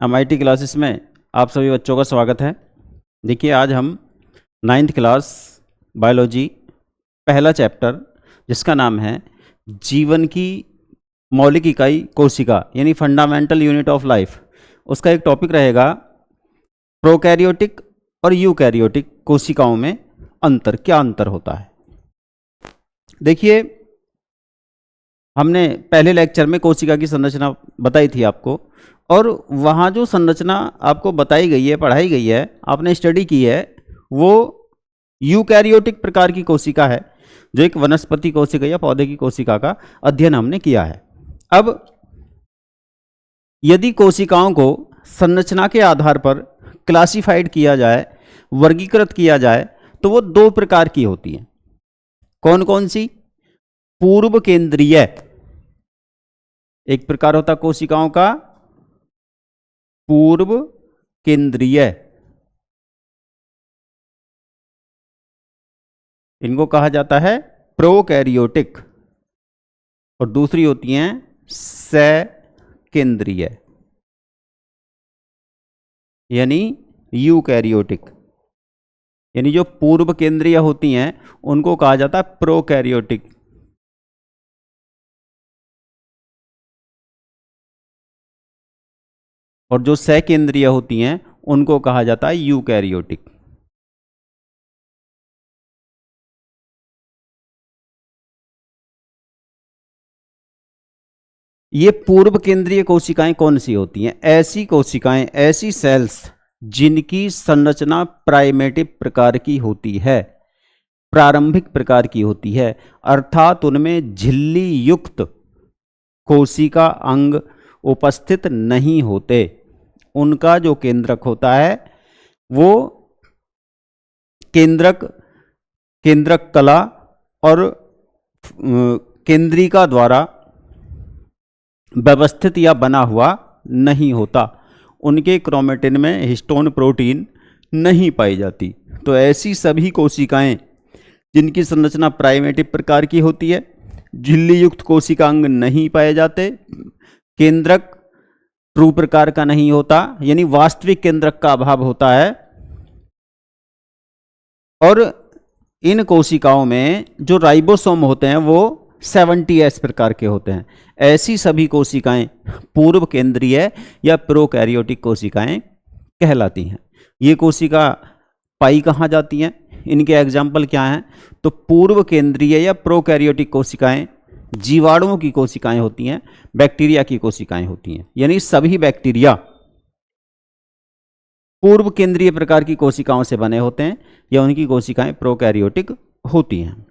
MIT classes में आप सभी बच्चों का स्वागत है। देखिए आज हम 9th क्लास बायोलॉजी पहला चैप्टर जिसका नाम है जीवन की मौलिक इकाई कोशिका यानी फंडामेंटल यूनिट ऑफ लाइफ, उसका एक टॉपिक रहेगा प्रोकैरियोटिक और यूकैरियोटिक कोशिकाओं में अंतर, क्या अंतर होता है। देखिए हमने पहले लेक्चर में कोशिका की संरचना बताई थी आपको, और वहाँ जो संरचना आपको बताई गई है, पढ़ाई गई है, आपने स्टडी की है, वो यूकैरियोटिक प्रकार की कोशिका है, जो एक वनस्पति कोशिका या पौधे की कोशिका का अध्ययन हमने किया है। अब यदि कोशिकाओं को संरचना के आधार पर क्लासिफाइड किया जाए, वर्गीकृत किया जाए, तो वो दो प्रकार की होती हैं। कौन कौन सी? पूर्व केंद्रीय एक प्रकार होता कोशिकाओं का, पूर्व केंद्रीय, इनको कहा जाता है प्रोकैरियोटिक, और दूसरी होती हैं सकेंद्रीय यानी यूकैरियोटिक। यानी जो पूर्व केंद्रीय होती हैं उनको कहा जाता है प्रोकैरियोटिक, और जो सकेंद्रीय होती हैं उनको कहा जाता है यूकैरियोटिक। ये पूर्व केंद्रीय कोशिकाएं कौन सी होती हैं? ऐसी कोशिकाएं, ऐसी सेल्स जिनकी संरचना प्राइमेटिव प्रकार की होती है, प्रारंभिक प्रकार की होती है, अर्थात उनमें झिल्ली युक्त कोशिका अंग उपस्थित नहीं होते। उनका जो केंद्रक होता है वो केंद्रक कला और केंद्रिका द्वारा व्यवस्थित या बना हुआ नहीं होता। उनके क्रोमेटिन में हिस्टोन प्रोटीन नहीं पाई जाती। तो ऐसी सभी कोशिकाएं जिनकी संरचना प्राइमेटिव प्रकार की होती है, झिल्ली युक्त कोशिका अंग नहीं पाए जाते, केंद्रक ट्रू प्रकार का नहीं होता यानी वास्तविक केंद्रक का अभाव होता है, और इन कोशिकाओं में जो राइबोसोम होते हैं वो 70S प्रकार के होते हैं। ऐसी सभी कोशिकाएं पूर्व केंद्रीय या प्रोकैरियोटिक कोशिकाएं कहलाती हैं। ये कोशिका पाई कहाँ जाती हैं? इनके एग्जाम्पल क्या हैं? तो पूर्व केंद्रीय या प्रोकैरियोटिक कोशिकाएं जीवाणुओं की कोशिकाएं होती हैं, बैक्टीरिया की कोशिकाएं होती हैं। यानी सभी बैक्टीरिया पूर्व केंद्रीय प्रकार की कोशिकाओं से बने होते हैं या उनकी कोशिकाएं प्रोकैरियोटिक होती हैं।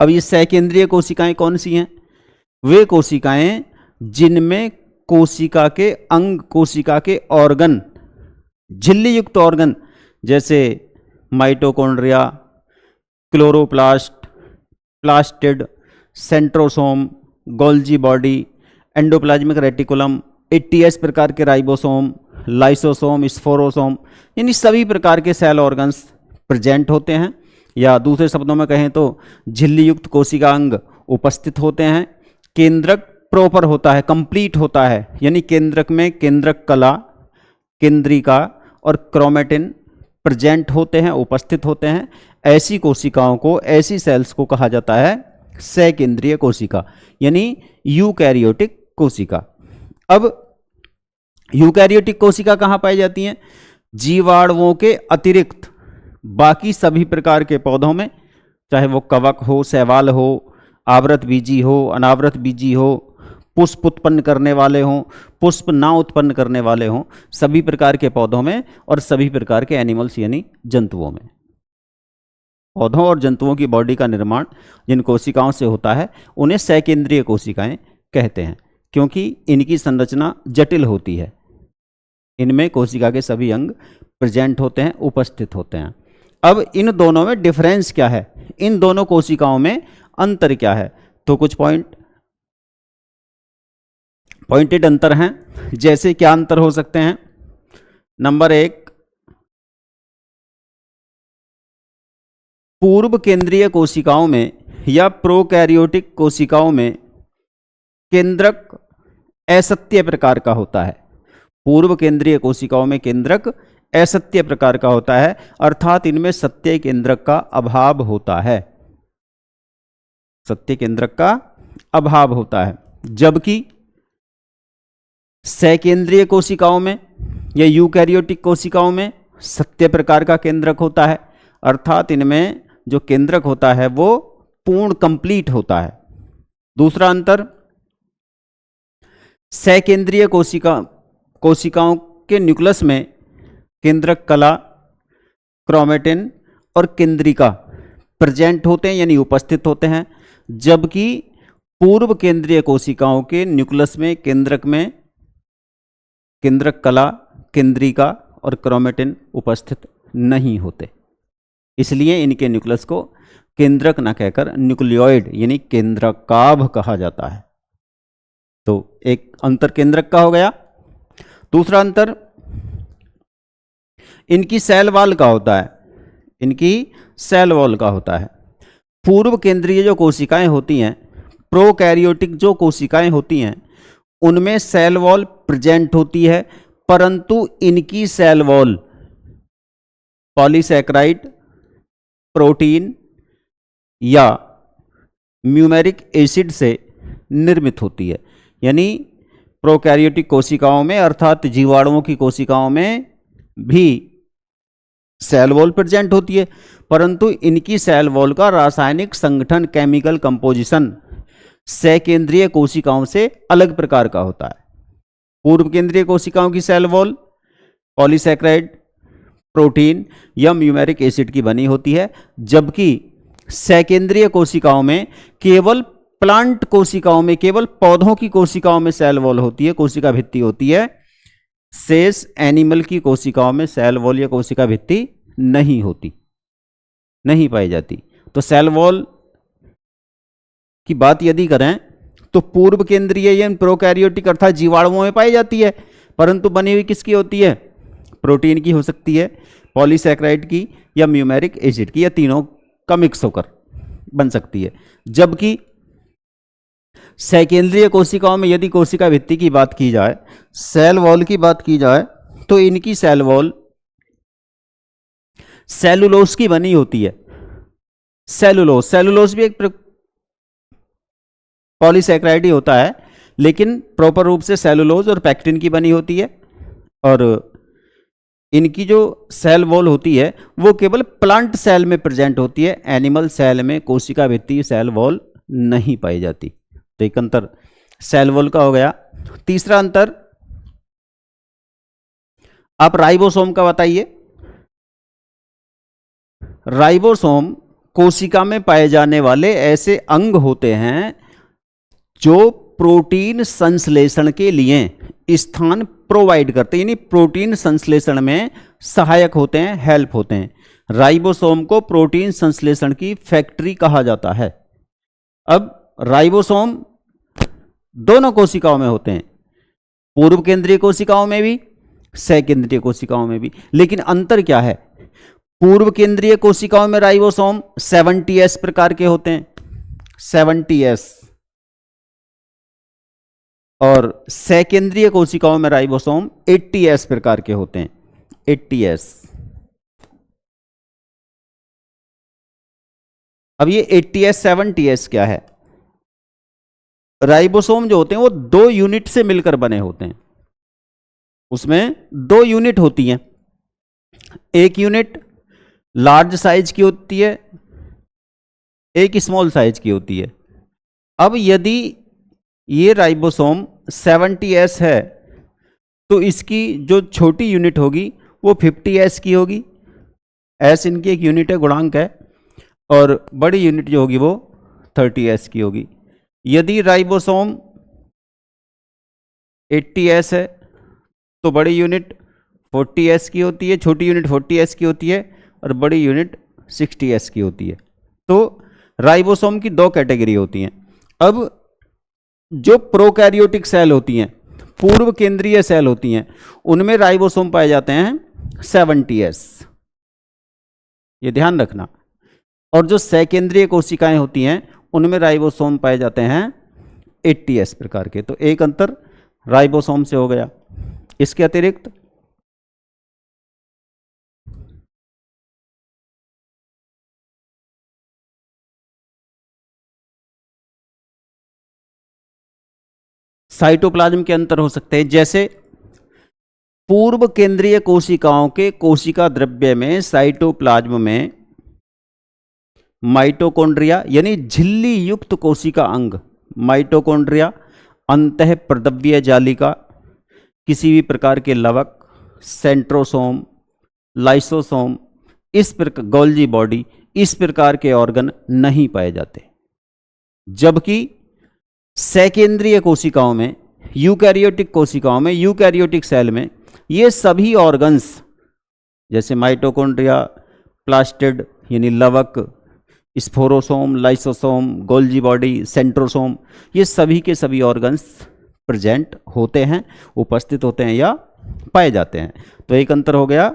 अब ये सकेंद्रीय कोशिकाएं कौन सी हैं? वे कोशिकाएं जिनमें कोशिका के अंग, कोशिका के ऑर्गन, झिल्ली युक्त ऑर्गन जैसे mitochondria, chloroplast, plastid, centrosome, Golgi body, endoplasmic reticulum, 80S प्रकार के राइबोसोम, लाइसोसोम, स्फोरोसोम, यानी सभी प्रकार के सेल ऑर्गन्स प्रेजेंट होते हैं, या दूसरे शब्दों में कहें तो झिल्ली युक्त कोशिका अंग उपस्थित होते हैं। केंद्रक प्रॉपर होता है, कंप्लीट होता है, यानी केंद्रक में केंद्रक कला, केंद्रिका और क्रोमेटिन प्रेजेंट होते हैं, उपस्थित होते हैं। ऐसी कोशिकाओं को, ऐसी सेल्स को कहा जाता है सकेंद्रीय कोशिका यानी यूकैरियोटिक कोशिका। अब यूकैरियोटिक कोशिका कहाँ पाई जाती हैं? जीवाणुओं के अतिरिक्त बाकी सभी प्रकार के पौधों में, चाहे वो कवक हो, शैवाल हो, आवृत बीजी हो, अनावृत बीजी हो, पुष्प उत्पन्न करने वाले हों, पुष्प ना उत्पन्न करने वाले हों, सभी प्रकार के पौधों में और सभी प्रकार के एनिमल्स यानी जंतुओं में। पौधों और जंतुओं की बॉडी का निर्माण जिन कोशिकाओं से होता है उन्हें सकेंद्रीय कोशिकाएं कहते हैं, क्योंकि इनकी संरचना जटिल होती है। इनमें कोशिका के सभी अंग प्रेजेंट होते हैं, उपस्थित होते हैं। अब इन दोनों में डिफरेंस क्या है? इन दोनों कोशिकाओं में अंतर क्या है? तो कुछ पॉइंटेड अंतर हैं। जैसे क्या अंतर हो सकते हैं? नंबर 1, पूर्व केंद्रीय कोशिकाओं में या प्रोकैरियोटिक कोशिकाओं में केंद्रक असत्य प्रकार का होता है। पूर्व केंद्रीय कोशिकाओं में केंद्रक असत्य प्रकार का होता है, अर्थात इनमें सत्य केंद्रक का अभाव होता है, सत्य केंद्रक का अभाव होता है। जबकि सकेंद्रीय कोशिकाओं में या यूकैरियोटिक कोशिकाओं में सत्य प्रकार का केंद्रक होता है, अर्थात इनमें जो केंद्रक होता है वो पूर्ण कंप्लीट होता है। दूसरा अंतर, सकेंद्रीय कोशिकाओं के न्यूक्लियस में केंद्रक कला, क्रोमेटिन और केंद्रिका प्रेजेंट होते हैं यानी उपस्थित होते हैं, जबकि पूर्व केंद्रीय कोशिकाओं के न्यूक्लियस में केंद्रक कला, केंद्रिका और क्रोमेटिन उपस्थित नहीं होते। इसलिए इनके न्यूक्लियस को केंद्रक न कहकर न्यूक्लियोइड यानी केंद्रकाभ कहा जाता है। तो एक अंतर केंद्रक का हो गया। दूसरा अंतर इनकी सेल वॉल का होता है, इनकी सेल वॉल का होता है। पूर्व केंद्रीय जो कोशिकाएं होती हैं, प्रोकैरियोटिक जो कोशिकाएं होती हैं, उनमें सेल वॉल प्रेजेंट होती है, परंतु इनकी सेल वॉल पॉलीसैकेराइड, प्रोटीन या म्यूमेरिक एसिड से निर्मित होती है। यानी प्रोकैरियोटिक कोशिकाओं में अर्थात जीवाणुओं की कोशिकाओं में भी सेल वॉल प्रेजेंट होती है, परंतु इनकी सेल वॉल का रासायनिक संगठन, केमिकल कंपोजिशन सकेंद्रीय कोशिकाओं से अलग प्रकार का होता है। पूर्व केंद्रीय कोशिकाओं की सेल वॉल पॉलीसैकेराइड, प्रोटीन या म्यूमेरिक एसिड की बनी होती है, जबकि सकेंद्रीय कोशिकाओं में केवल प्लांट कोशिकाओं में, केवल पौधों की कोशिकाओं में सेल वॉल होती है, कोशिका भित्ति होती है। शेष एनिमल की कोशिकाओं में सेल वॉल या कोशिका भित्ति नहीं होती, नहीं पाई जाती। तो सेल वॉल की बात यदि करें तो पूर्व केंद्रीय या प्रोकैरियोटिक अर्थात जीवाणुओं में पाई जाती है, परंतु बनी हुई किसकी होती है? प्रोटीन की हो सकती है, पॉलीसैकेराइड की या म्यूमेरिक एसिड की, या तीनों का मिक्स होकर बन सकती है। जबकि सकेंद्रीय कोशिकाओं में यदि कोशिका भित्ति की बात की जाए, सेल वॉल की बात की जाए, तो इनकी सेल वॉल सेलुलोज की बनी होती है। सेलुलोज भी एक पॉलीसैकेराइड ही होता है, लेकिन प्रॉपर रूप से सेलुलोज और पैक्टिन की बनी होती है। और इनकी जो सेल वॉल होती है वो केवल प्लांट सेल में प्रेजेंट होती है, एनिमल सेल में कोशिका भित्ति सेल वॉल नहीं पाई जाती। तो एक अंतर सेल वॉल का हो गया। तीसरा अंतर आप राइबोसोम का बताइए। राइबोसोम कोशिका में पाए जाने वाले ऐसे अंग होते हैं जो प्रोटीन संश्लेषण के लिए स्थान प्रोवाइड करते हैं, यानी प्रोटीन संश्लेषण में सहायक होते हैं, हेल्प होते हैं। राइबोसोम को प्रोटीन संश्लेषण की फैक्ट्री कहा जाता है। अब राइबोसोम दोनों कोशिकाओं में होते हैं, पूर्व केंद्रीय कोशिकाओं में भी, सकेंद्रीय कोशिकाओं में भी। लेकिन अंतर क्या है? पूर्व केंद्रीय कोशिकाओं में राइबोसोम 70S प्रकार के होते हैं, 70S, और सकेंद्रीय कोशिकाओं में राइबोसोम 80S प्रकार के होते हैं, 80S। अब ये 80S 70S क्या है? राइबोसोम जो होते हैं वो 2 यूनिट से मिलकर बने होते हैं। उसमें 2 यूनिट होती हैं, एक यूनिट लार्ज साइज की होती है, एक स्मॉल साइज की होती है। अब यदि ये राइबोसोम 70S है तो इसकी जो छोटी यूनिट होगी वो 50S की होगी। S इनकी एक यूनिट है, गुणांक है, और बड़ी यूनिट जो होगी वो 30S की होगी। यदि राइबोसोम 80S है तो बड़ी यूनिट 40S की होती है, छोटी यूनिट 40S की होती है, और बड़ी यूनिट 60S की होती है। तो राइबोसोम की 2 कैटेगरी होती हैं। अब जो प्रोकैरियोटिक सेल होती हैं, पूर्व केंद्रीय सेल होती हैं, उनमें राइबोसोम पाए जाते हैं 70S, ये ध्यान रखना। और जो सकेंद्रीय कोशिकाएं होती हैं उनमें राइबोसोम पाए जाते हैं 80S प्रकार के। तो एक अंतर राइबोसोम से हो गया। इसके अतिरिक्त साइटोप्लाज्म के अंतर हो सकते हैं, जैसे पूर्व केंद्रीय कोशिकाओं के कोशिका द्रव्य में साइटोप्लाज्म में माइटोकॉन्ड्रिया यानी झिल्ली युक्त कोशिका अंग, माइटोकॉन्ड्रिया, अंतः प्रद्रव्य जालिका, किसी भी प्रकार के लवक, सेंट्रोसोम, लाइसोसोम, इस प्रकार गोल्जी बॉडी, इस प्रकार के ऑर्गन नहीं पाए जाते। जबकि सकेंद्रीय कोशिकाओं में, यूकैरियोटिक कोशिकाओं में, यूकैरियोटिक सेल में ये सभी ऑर्गन्स जैसे माइटोकॉन्ड्रिया, प्लास्टिड यानी लवक, स्फोरोसोम, लाइसोसोम, गोल्जी बॉडी, सेंट्रोसोम, ये सभी के सभी ऑर्गन्स प्रेजेंट होते हैं, उपस्थित होते हैं या पाए जाते हैं। तो एक अंतर हो गया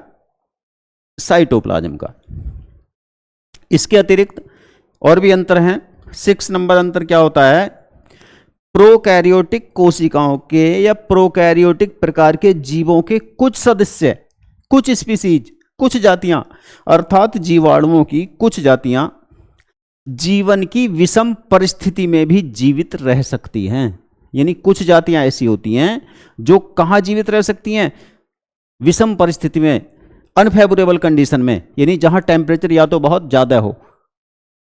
साइटोप्लाज्म का। इसके अतिरिक्त और भी अंतर हैं। 6 नंबर अंतर क्या होता है? प्रोकैरियोटिक कोशिकाओं के या प्रोकैरियोटिक प्रकार के जीवों के कुछ सदस्य, कुछ स्पीसीज, कुछ जातियां, अर्थात जीवाणुओं की कुछ जातियां जीवन की विषम परिस्थिति में भी जीवित रह सकती हैं। यानी कुछ जातियां ऐसी होती हैं जो कहां जीवित रह सकती हैं? विषम परिस्थिति में, अनफेवरेबल कंडीशन में, यानी जहां टेम्परेचर या तो बहुत ज़्यादा हो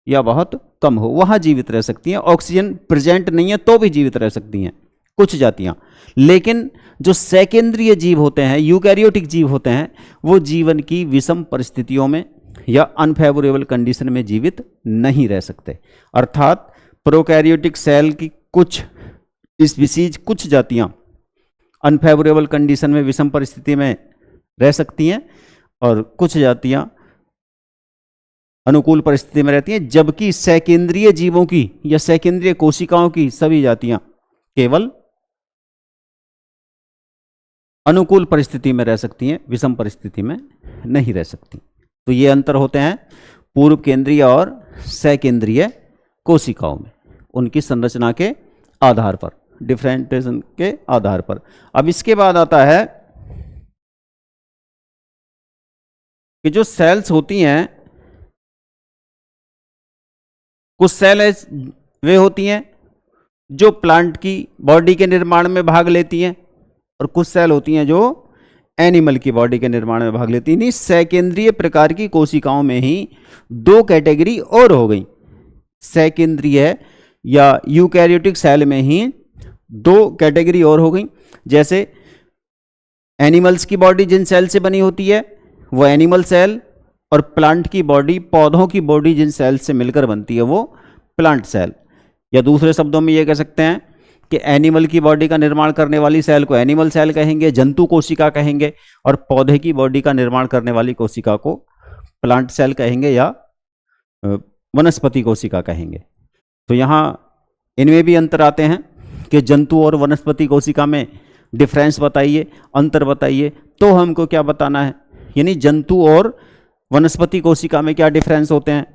या बहुत कम हो, वहां जीवित रह सकती हैं। ऑक्सीजन प्रेजेंट नहीं है तो भी जीवित रह सकती हैं कुछ जातियां। लेकिन जो सेकेंद्रीय जीव होते हैं, यूकैरियोटिक जीव होते हैं, वो जीवन की विषम परिस्थितियों में या अनफेवरेबल कंडीशन में जीवित नहीं रह सकते। अर्थात प्रोकैरियोटिक सेल की कुछ स्पीसीज, कुछ जातियां अनफेवरेबल कंडीशन में, विषम परिस्थिति में रह सकती हैं और कुछ जातियां अनुकूल परिस्थिति में रहती हैं। जबकि सकेंद्रीय जीवों की या सकेंद्रीय कोशिकाओं की सभी जातियां केवल अनुकूल परिस्थिति में रह सकती हैं, विषम परिस्थिति में नहीं रह सकती। तो ये अंतर होते हैं पूर्व केंद्रीय और सकेंद्रीय कोशिकाओं में, उनकी संरचना के आधार पर, डिफरेंशिएशन के आधार पर। अब इसके बाद आता है कि जो सेल्स होती हैं, कुछ सेल वे होती हैं जो प्लांट की बॉडी के निर्माण में भाग लेती हैं और कुछ सेल होती हैं जो एनिमल की बॉडी के निर्माण में भाग लेती हैं। सकेंद्रीय प्रकार की कोशिकाओं में ही दो कैटेगरी और हो गई। सकेंद्रीय या यूकैरियोटिक सेल में ही दो कैटेगरी और हो गई। जैसे एनिमल्स की बॉडी जिन सेल से बनी होती है वो एनिमल सेल, और प्लांट की बॉडी, पौधों की बॉडी जिन सेल से मिलकर बनती है वो प्लांट सेल। या दूसरे शब्दों में ये कह सकते हैं कि एनिमल की बॉडी का निर्माण करने वाली सेल को एनिमल सेल कहेंगे, जंतु कोशिका कहेंगे, और पौधे की बॉडी का निर्माण करने वाली कोशिका को प्लांट सेल कहेंगे या वनस्पति कोशिका कहेंगे। तो यहाँ इनमें भी अंतर आते हैं कि जंतु और वनस्पति कोशिका में डिफरेंस बताइए, अंतर बताइए। तो हमको क्या बताना है, यानी जंतु और वनस्पति कोशिका में क्या डिफरेंस होते हैं।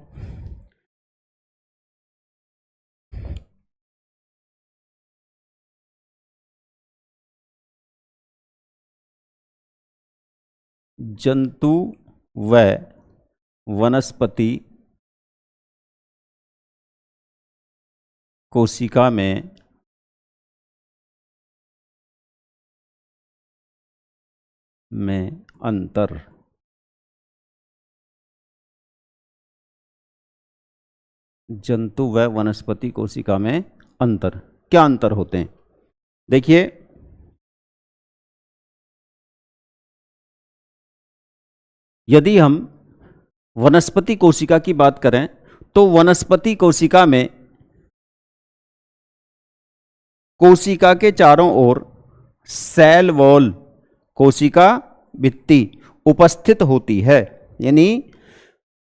जंतु व वनस्पति कोशिका में अंतर। जंतु व वनस्पति कोशिका में अंतर, क्या अंतर होते हैं? देखिए, यदि हम वनस्पति कोशिका की बात करें तो वनस्पति कोशिका में कोशिका के चारों ओर सेल वॉल, कोशिका भित्ति उपस्थित होती है। यानी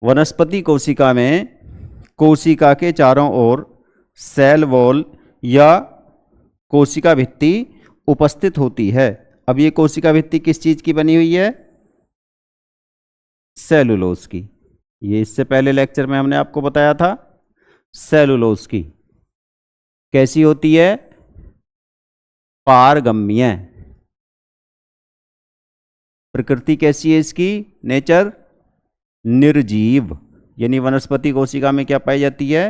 वनस्पति कोशिका में कोशिका के चारों ओर सेल वॉल या कोशिका भित्ति उपस्थित होती है। अब ये कोशिका भित्ति किस चीज की बनी हुई है? सेलुलोज की। ये इससे पहले लेक्चर में हमने आपको बताया था, सेलुलोज की। कैसी होती है? पारगम्य। प्रकृति कैसी है इसकी, नेचर निर्जीव, यानी वनस्पति कोशिका में क्या पाई जाती है,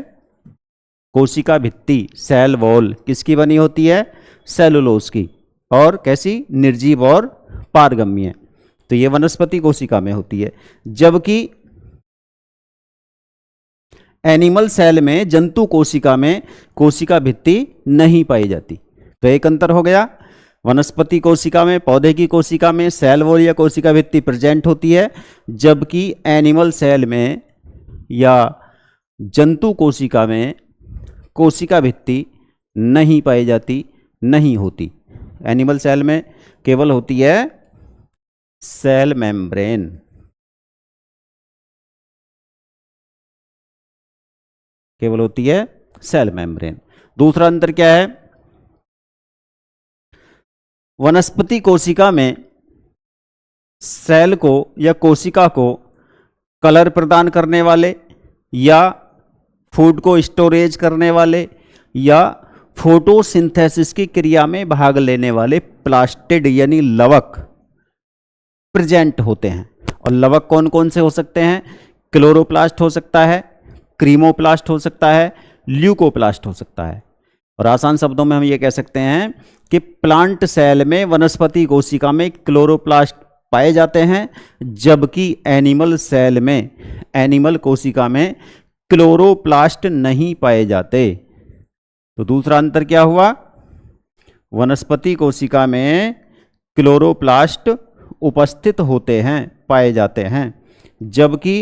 कोशिका भित्ति, सेल वॉल किसकी बनी होती है, सेलुलोज की, और कैसी, निर्जीव और पारगम्य। तो ये वनस्पति कोशिका में होती है। जबकि एनिमल सेल में, जंतु कोशिका में कोशिका भित्ति नहीं पाई जाती। तो एक अंतर हो गया, वनस्पति कोशिका में, पौधे की कोशिका में सेल वॉल या कोशिका भित्ति प्रेजेंट होती है, जबकि एनिमल सेल में या जंतु कोशिका में कोशिका भित्ति नहीं पाई जाती, नहीं होती। एनिमल सेल में केवल होती है सेल मेम्ब्रेन। केवल होती है सेल मेम्ब्रेन। दूसरा अंतर क्या है, वनस्पति कोशिका में सेल को या कोशिका को कलर प्रदान करने वाले या फूड को स्टोरेज करने वाले या फोटोसिंथेसिस की क्रिया में भाग लेने वाले प्लास्टिड यानी लवक प्रेजेंट होते हैं। और लवक कौन कौन से हो सकते हैं, क्लोरोप्लास्ट हो सकता है, क्रीमोप्लास्ट हो सकता है, ल्यूकोप्लास्ट हो सकता है। और आसान शब्दों में हम ये कह सकते हैं कि प्लांट सेल में, वनस्पति कोशिका में क्लोरोप्लास्ट पाए जाते हैं, जबकि एनिमल सेल में, एनिमल कोशिका में क्लोरोप्लास्ट नहीं पाए जाते। तो दूसरा अंतर क्या हुआ, वनस्पति कोशिका में क्लोरोप्लास्ट उपस्थित होते हैं, पाए जाते हैं, जबकि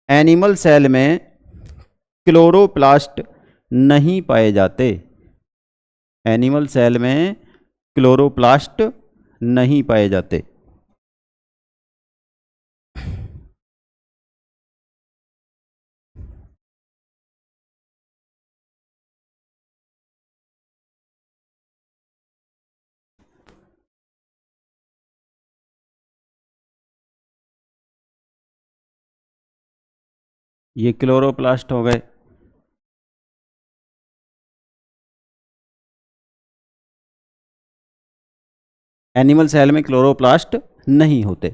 एनिमल सेल में क्लोरोप्लास्ट नहीं पाए जाते। एनिमल सेल में क्लोरोप्लास्ट नहीं पाए जाते। ये क्लोरोप्लास्ट हो गए। एनिमल सेल में क्लोरोप्लास्ट नहीं होते,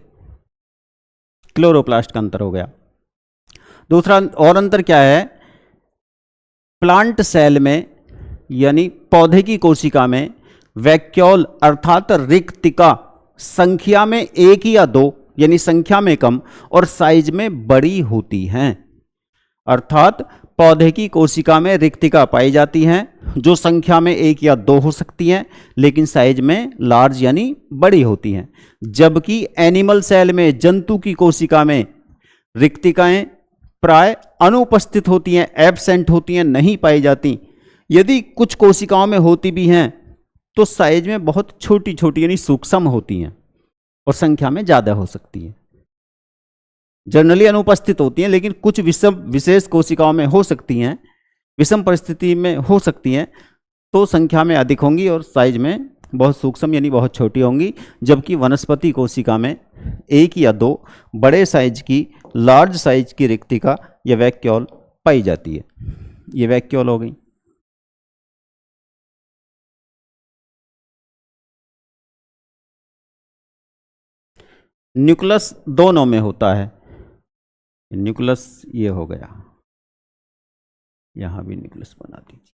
क्लोरोप्लास्ट का अंतर हो गया। दूसरा और अंतर क्या है, प्लांट सेल में यानी पौधे की कोशिका में वैक्यूल अर्थात रिक्तिका संख्या में एक या दो यानी संख्या में कम और साइज में बड़ी होती हैं। अर्थात पौधे की कोशिका में रिक्तिका पाई जाती हैं जो संख्या में एक या दो हो सकती हैं, लेकिन साइज में लार्ज यानी बड़ी होती हैं। जबकि एनिमल सेल में, जंतु की कोशिका में रिक्तिकाएं प्राय अनुपस्थित होती हैं, एब्सेंट होती हैं, नहीं पाई जाती। यदि कुछ कोशिकाओं में होती भी हैं तो साइज में बहुत छोटी छोटी यानी सूक्ष्म होती हैं और संख्या में ज़्यादा हो सकती हैं। जनरली अनुपस्थित होती हैं, लेकिन कुछ विशेष कोशिकाओं में हो सकती हैं, विषम परिस्थिति में हो सकती हैं, तो संख्या में अधिक होंगी और साइज में बहुत सूक्ष्म यानी बहुत छोटी होंगी। जबकि वनस्पति कोशिका में एक या दो बड़े साइज की, लार्ज साइज की रिक्तिका या वैक्यूल पाई जाती है। ये वैक्यूल हो गई। न्यूक्लियस दोनों में होता है। न्यूक्लियस ये हो गया, यहां भी न्यूक्लियस बना दीजिए।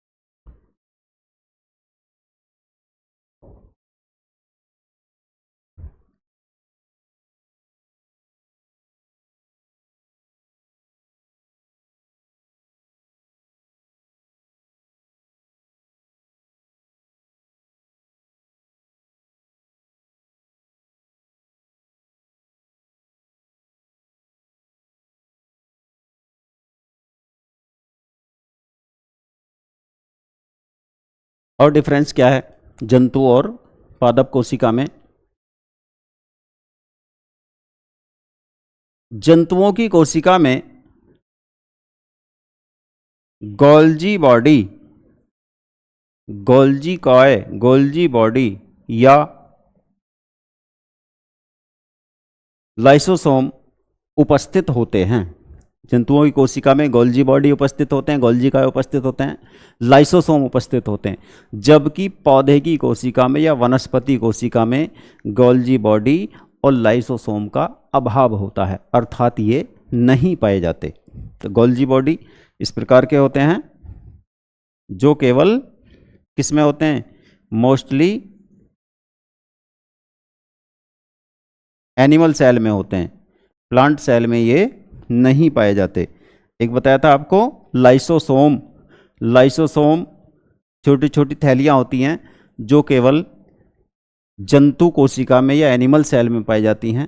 और डिफरेंस क्या है जंतु और पादप कोशिका में? जंतुओं की कोशिका में Golgi body, Golgi coy, Golgi body या लाइसोसोम उपस्थित होते हैं। जंतुओं की कोशिका में गोल्जी बॉडी उपस्थित होते हैं, गोल्जी कॉय उपस्थित होते हैं, लाइसोसोम उपस्थित होते हैं। जबकि पौधे की कोशिका में या वनस्पति कोशिका में गोल्जी बॉडी और लाइसोसोम का अभाव होता है, अर्थात ये नहीं पाए जाते। तो गोल्जी बॉडी इस प्रकार के होते हैं जो केवल किस में होते हैं, मोस्टली एनिमल सेल में होते हैं, प्लांट सेल में ये नहीं पाए जाते। एक बताया था आपको लाइसोसोम, लाइसोसोम छोटी छोटी थैलियाँ होती हैं जो केवल जंतु कोशिका में या एनिमल सेल में पाई जाती हैं,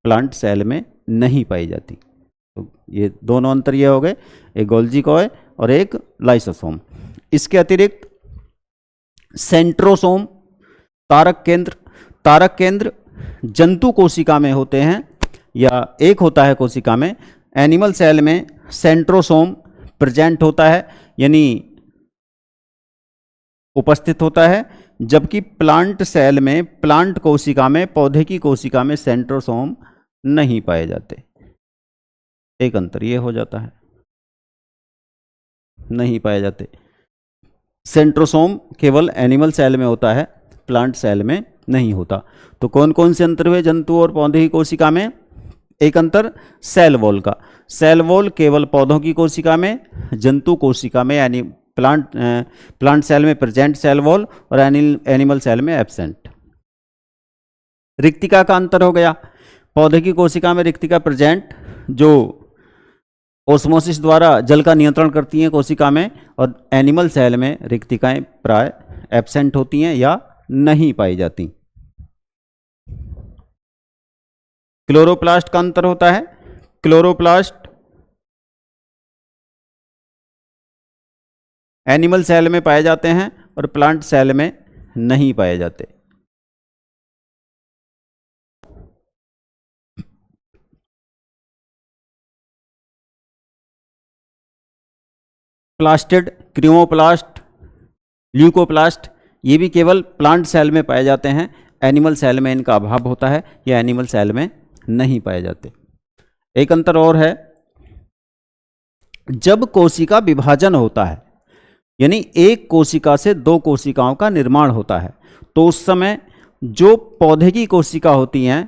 प्लांट सेल में नहीं पाई जाती। तो ये दोनों अंतर ये हो गए, एक गोल्जी कॉय और एक लाइसोसोम। इसके अतिरिक्त सेंट्रोसोम, तारक केंद्र, तारक केंद्र जंतु कोशिका में होते हैं या एक होता है कोशिका में। एनिमल सेल में सेंट्रोसोम प्रेजेंट होता है यानी उपस्थित होता है, जबकि प्लांट सेल में, प्लांट कोशिका में, पौधे की कोशिका में सेंट्रोसोम नहीं पाए जाते। एक अंतर ये हो जाता है, नहीं पाए जाते। सेंट्रोसोम केवल एनिमल सेल में होता है, प्लांट सेल में नहीं होता। तो कौन कौन से अंतर हुए जंतु और पौधे की कोशिका में? एक अंतर सेल वॉल का, सेल वॉल केवल पौधों की कोशिका में, जंतु कोशिका में यानी प्लांट सेल में प्रेजेंट सेल वॉल और एनिमल सेल में एब्सेंट। रिक्तिका का अंतर हो गया, पौधे की कोशिका में रिक्तिका प्रेजेंट जो ओस्मोसिस द्वारा जल का नियंत्रण करती हैं कोशिका में, और एनिमल सेल में रिक्तिकाएं प्राय एब्सेंट होती हैं या नहीं पाई जाती। क्लोरोप्लास्ट का अंतर होता है, क्लोरोप्लास्ट एनिमल सेल में पाए जाते हैं और प्लांट सेल में नहीं पाए जाते। प्लास्टिड, क्रीमोप्लास्ट, ल्यूकोप्लास्ट ये भी केवल प्लांट सेल में पाए जाते हैं, एनिमल सेल में इनका अभाव होता है या एनिमल सेल में नहीं पाए जाते। एक अंतर और है, जब कोशिका विभाजन होता है यानी एक कोशिका से दो कोशिकाओं का निर्माण होता है, तो उस समय जो पौधे की कोशिका होती हैं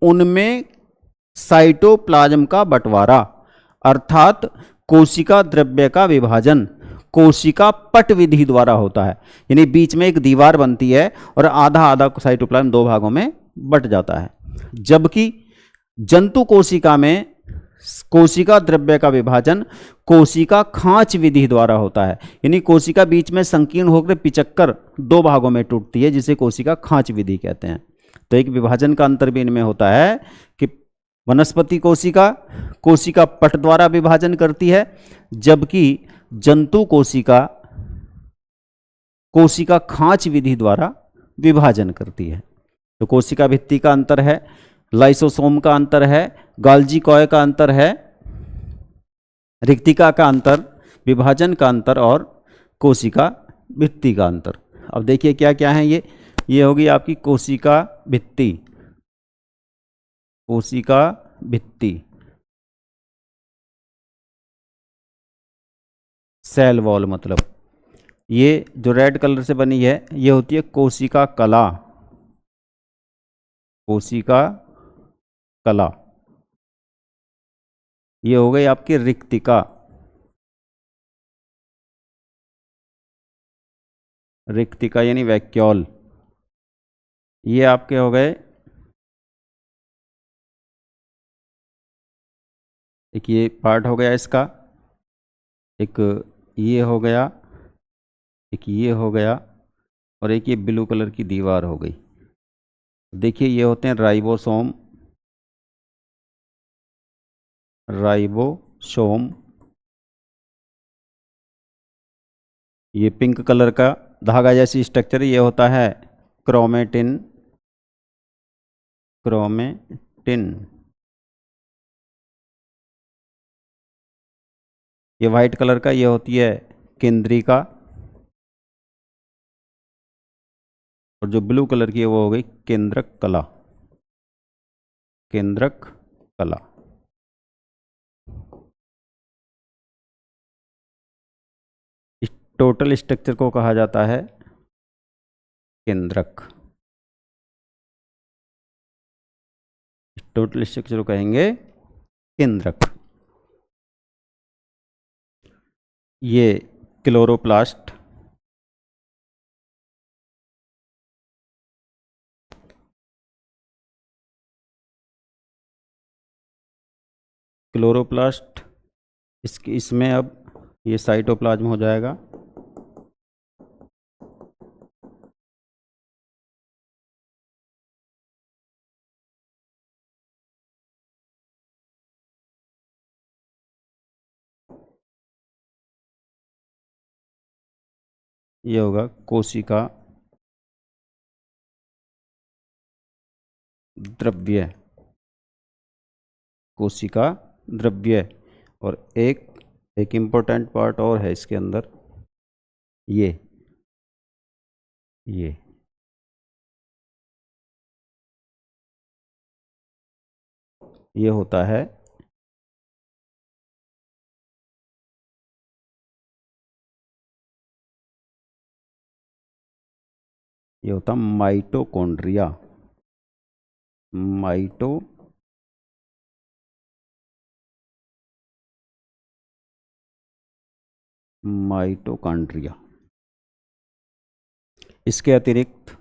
उनमें साइटोप्लाज्म का बंटवारा अर्थात कोशिका द्रव्य का विभाजन कोशिका पट विधि द्वारा होता है। यानी बीच में एक दीवार बनती है और आधा आधा साइटोप्लाज्म दो भागों में बट जाता है, जबकि जंतु कोशिका में कोशिका द्रव्य का विभाजन कोशिका खांच विधि द्वारा होता है। यानी कोशिका बीच में संकीर्ण होकर पिचक्कर दो भागों में टूटती है, जिसे कोशिका खांच विधि कहते हैं। तो एक विभाजन का अंतर भी इनमें होता है कि वनस्पति कोशिका कोशिका पट द्वारा विभाजन करती है, जबकि जंतु कोशिका कोशिका खांच विधि द्वारा विभाजन करती है। तो कोशिका भित्ति का अंतर है, लाइसोसोम का अंतर है, गोल्जी कॉय का अंतर है, रिक्तिका का अंतर, विभाजन का अंतर और कोशिका भित्ति का अंतर। अब देखिए क्या क्या है ये होगी आपकी कोशिका भित्ति, कोशिका भित्ति, सेल वॉल मतलब ये जो रेड कलर से बनी है ये होती है कोशिका कला, कोशिका कला। ये हो गई आपकी रिक्तिका, रिक्तिका यानी वैक्यूल। ये आपके हो गए, एक ये पार्ट हो गया इसका, एक ये हो गया, एक ये हो गया और एक ये ब्लू कलर की दीवार हो गई। देखिए ये होते हैं राइबोसोम, राइबोसोम। ये पिंक कलर का धागा जैसी स्ट्रक्चर ये होता है क्रोमेटिन, क्रोमेटिन। ये वाइट कलर का ये होती है केंद्रिका, और जो ब्लू कलर की है वो हो गई केंद्रक कला, केंद्रक कला। इस टोटल स्ट्रक्चर को कहा जाता है केंद्रक। टोटल स्ट्रक्चर को कहेंगे केंद्रक। ये क्लोरोप्लास्ट, क्लोरोप्लास्ट इसमें अब ये साइटोप्लाज्म हो जाएगा। ये होगा कोशिका द्रव्य, कोशिका द्रव्य। और एक इम्पोर्टेंट पार्ट और है इसके अंदर, ये ये ये होता है ये होता माइटोकॉन्ड्रिया। माइटोकॉन्ड्रिया। इसके अतिरिक्त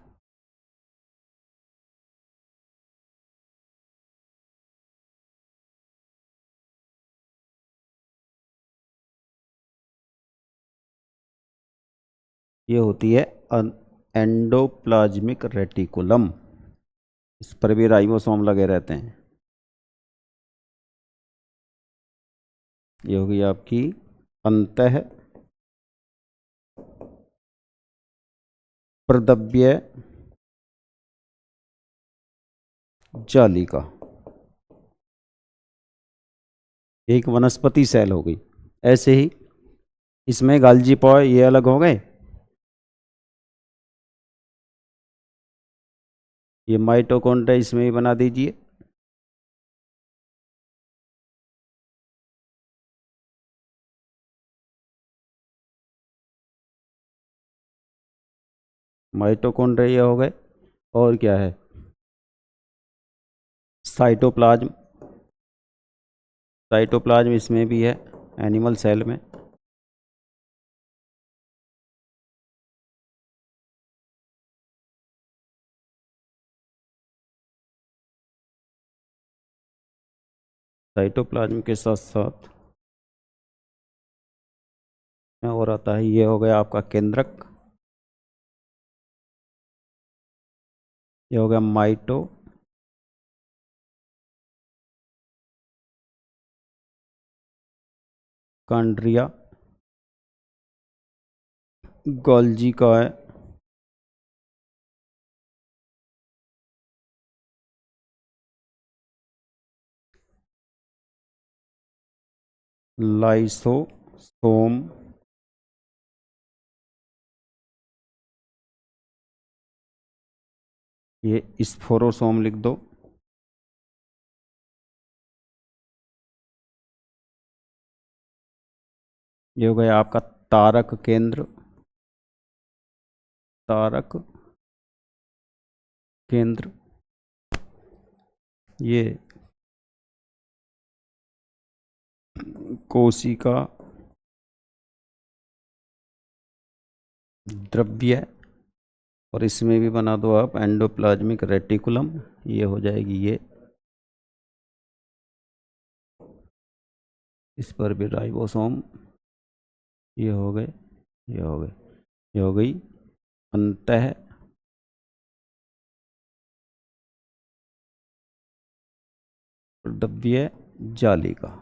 ये होती है एंडोप्लाज्मिक रेटिकुलम। इस पर भी राइबोसोम लगे रहते हैं। ये होगी आपकी अंतः प्रद्रव्य जालिका। एक वनस्पति सेल हो गई। ऐसे ही इसमें गाल्जी पॉय ये अलग हो गए। ये माइटोकॉन्ड्रिया इसमें भी बना दीजिए। माइटोकॉन्ड्रिया ये हो गए। और क्या है, साइटोप्लाज्म। साइटोप्लाज्म इसमें भी है, एनिमल सेल में। साइटोप्लाज्म के साथ साथ और आता है, ये हो गया आपका केंद्रक। ये हो गया माइटोकॉन्ड्रिया। गोल्जी का है लाइसोसोम। ये स्फोरोसोम लिख दो। ये हो गया आपका तारक केंद्र। तारक केंद्र। ये कोशिका द्रव्य। और इसमें भी बना दो आप एंडोप्लाज्मिक रेटिकुलम। ये हो जाएगी ये। इस पर भी राइबोसोम। ये हो गए, ये हो गए, ये हो गई अंतः प्रद्रव्य जालिका।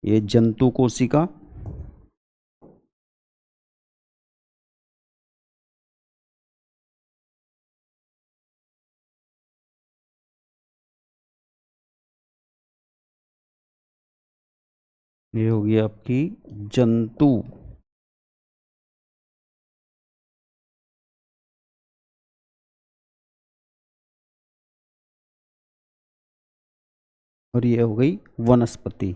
ये जंतु कोशिका। ये होगी आपकी जंतु। और ये हो गई वनस्पति।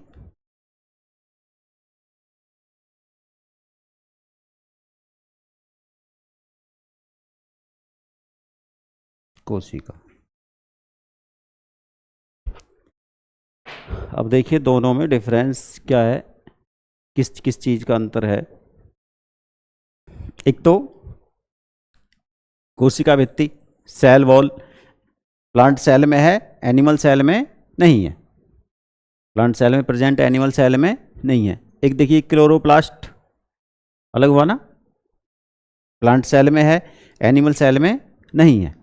कोशिका। अब देखिए दोनों में डिफरेंस क्या है, किस किस चीज़ का अंतर है। एक तो कोशिका भित्ति, सेल वॉल, प्लांट सेल में है, एनिमल सेल में नहीं है। प्लांट सेल में प्रेजेंट, एनिमल सेल में नहीं है। एक देखिए क्लोरोप्लास्ट, अलग हुआ ना, प्लांट सेल में है, एनिमल सेल में नहीं है।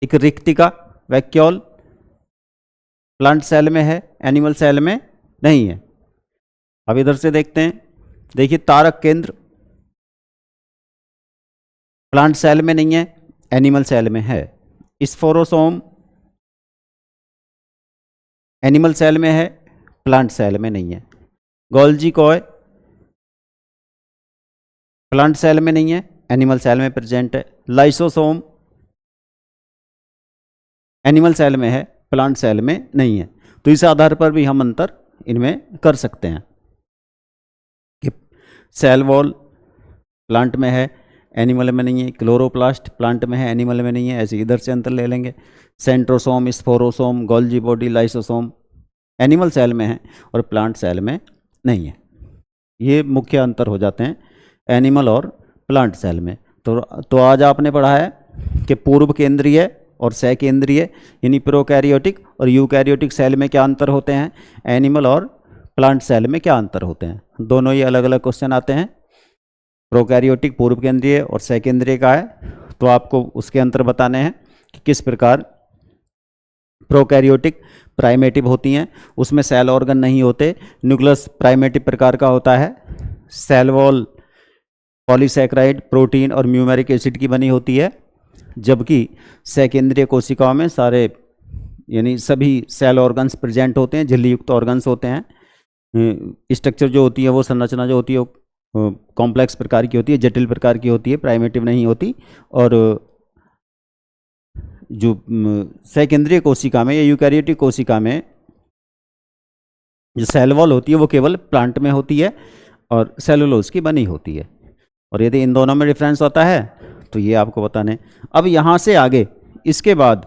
एक रिक्तिका, वैक्यूल, प्लांट सेल में है, एनिमल सेल में नहीं है। अब इधर से देखते हैं, देखिए तारक केंद्र, प्लांट सेल में नहीं है, एनिमल सेल में है। स्फोरोसोम एनिमल सेल में है, प्लांट सेल में नहीं है। गोल्जी कॉय प्लांट सेल में नहीं है, एनिमल सेल में प्रेजेंट है। लाइसोसोम एनिमल सेल में है, प्लांट सेल में नहीं है। तो इस आधार पर भी हम अंतर इनमें कर सकते हैं कि सेल वॉल प्लांट में है, एनिमल में नहीं है। क्लोरोप्लास्ट प्लांट में है, एनिमल में नहीं है। ऐसे इधर से अंतर ले लेंगे। Centrosome, sporosome, Golgi body, lysosome animal cell में है और प्लांट सेल में नहीं है। ये मुख्य अंतर हो जाते हैं एनिमल और प्लांट सेल में। तो आज आपने पढ़ा है कि पूर्व केंद्रीय और सकेंद्रीय यानी प्रोकैरियोटिक और यूकैरियोटिक सेल में क्या अंतर होते हैं, एनिमल और प्लांट सेल में क्या अंतर होते हैं। दोनों ही अलग अलग क्वेश्चन आते हैं। प्रोकैरियोटिक पूर्व केंद्रीय और सकेंद्रीय का है, तो आपको उसके अंतर बताने हैं कि किस प्रकार प्रोकैरियोटिक प्राइमेटिव होती हैं, उसमें सेल ऑर्गन नहीं होते, न्यूक्लियस प्राइमेटिव प्रकार का होता है, सेल वॉल पॉलीसैकेराइड, प्रोटीन और म्यूमेरिक एसिड की बनी होती है, जबकि सकेंद्रीय कोशिकाओं में सारे यानी सभी सेल ऑर्गन्स प्रेजेंट होते हैं, झिल्ली युक्त ऑर्गन्स होते हैं। स्ट्रक्चर जो होती है वो संरचना जो होती है वो कॉम्प्लेक्स प्रकार की होती है, जटिल प्रकार की होती है, प्राइमेटिव नहीं होती। और जो सकेंद्रीय कोशिका में या यूकैरियोटिक कोशिका में जो सेल वॉल होती है वो केवल प्लांट में होती है और सेलुलोज की बनी होती है। और यदि इन दोनों में डिफरेंस होता है तो ये आपको बताने। अब यहाँ से आगे इसके बाद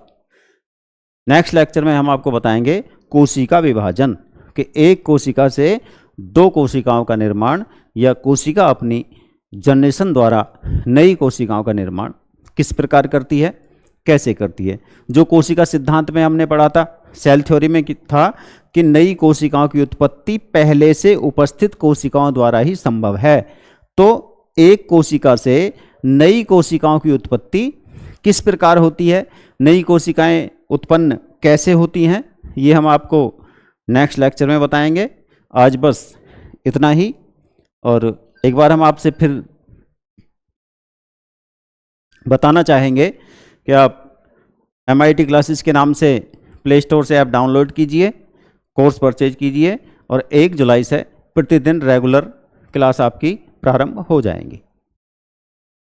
नेक्स्ट लेक्चर में हम आपको बताएंगे कोशिका विभाजन, कि एक कोशिका से दो कोशिकाओं का निर्माण या कोशिका अपनी जनरेशन द्वारा नई कोशिकाओं का निर्माण किस प्रकार करती है, कैसे करती है। जो कोशिका सिद्धांत में हमने पढ़ा था, सेल थ्योरी में था कि नई कोशिकाओं की उत्पत्ति पहले से उपस्थित कोशिकाओं द्वारा ही संभव है। तो एक कोशिका से नई कोशिकाओं की उत्पत्ति किस प्रकार होती है, नई कोशिकाएं उत्पन्न कैसे होती हैं, ये हम आपको नेक्स्ट लेक्चर में बताएंगे। आज बस इतना ही। और एक बार हम आपसे फिर बताना चाहेंगे कि आप MIT क्लासेस के नाम से प्ले स्टोर से ऐप डाउनलोड कीजिए, कोर्स परचेज कीजिए और 1 जुलाई से प्रतिदिन रेगुलर क्लास आपकी प्रारंभ हो जाएंगी।